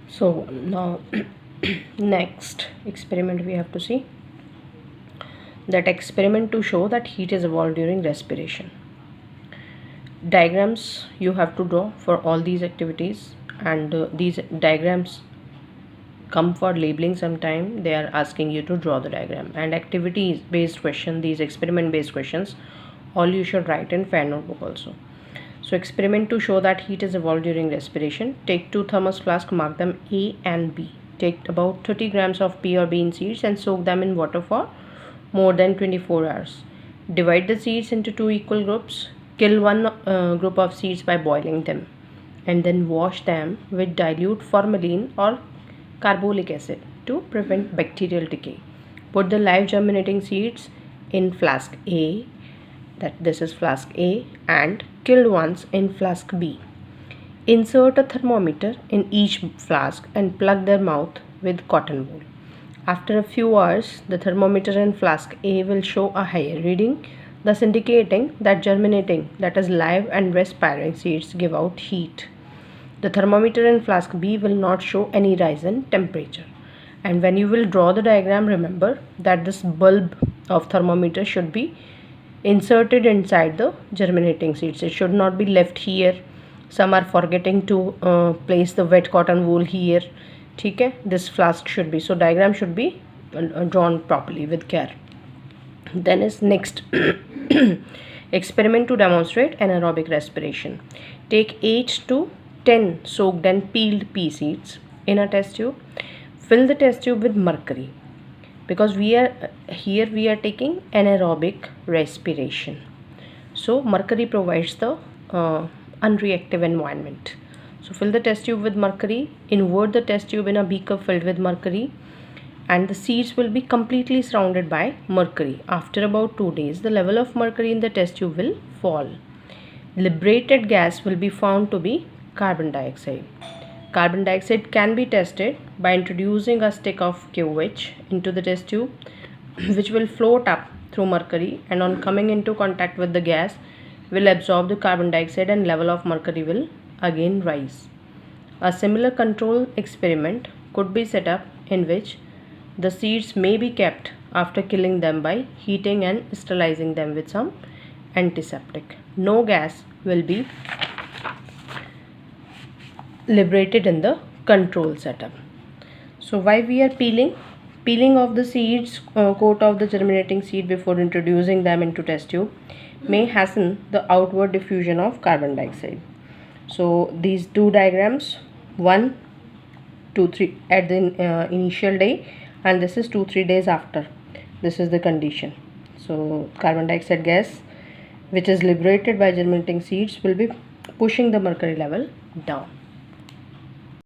So now next experiment we have to see that experiment to show that heat is evolved during respiration. Diagrams you have to draw for all these activities, and these diagrams come for labeling. Sometime they are asking you to draw the diagram, and activities based question, these experiment based questions, all you should write in fair notebook also. So experiment to show that heat is evolved during respiration. Take two thermos flasks, mark them A and B. Take about 30 grams of pea or bean seeds and soak them in water for more than 24 hours. Divide the seeds into two equal groups. Kill one group of seeds by boiling them, and then wash them with dilute formalin or carbolic acid to prevent bacterial decay. Put the live germinating seeds in flask A, that this is flask A, and killed ones in flask B. Insert a thermometer in each flask and plug their mouth with cotton wool. After a few hours, the thermometer in flask A will show a higher reading, thus indicating that germinating, that is live and respiring seeds give out heat. The thermometer in flask B will not show any rise in temperature. And when you will draw the diagram, remember that this bulb of thermometer should be inserted inside the germinating seeds. It should not be left here. Some are forgetting to place the wet cotton wool here. Okay, this flask should be, so diagram should be drawn properly with care. Then is next experiment to demonstrate anaerobic respiration. Take 8 to 10 soaked and peeled pea seeds in a test tube. Fill the test tube with mercury, because we are taking anaerobic respiration. So mercury provides the unreactive environment. So fill the test tube with mercury, invert the test tube in a beaker filled with mercury, and the seeds will be completely surrounded by mercury. After about 2 days, the level of mercury in the test tube will fall. Liberated gas will be found to be carbon dioxide. Carbon dioxide can be tested by introducing a stick of QH into the test tube, which will float up through mercury, and on coming into contact with the gas will absorb the carbon dioxide and level of mercury will again rise. A similar control experiment could be set up in which the seeds may be kept after killing them by heating and sterilizing them with some antiseptic. No gas will be liberated in the control setup. So why we are peeling off the seeds, coat of the germinating seed before introducing them into test tube may hasten the outward diffusion of carbon dioxide. So these two diagrams, 1, 2, 3 at the initial day, and this is 2-3 days after. This is the condition. So carbon dioxide gas, which is liberated by germinating seeds, will be pushing the mercury level down.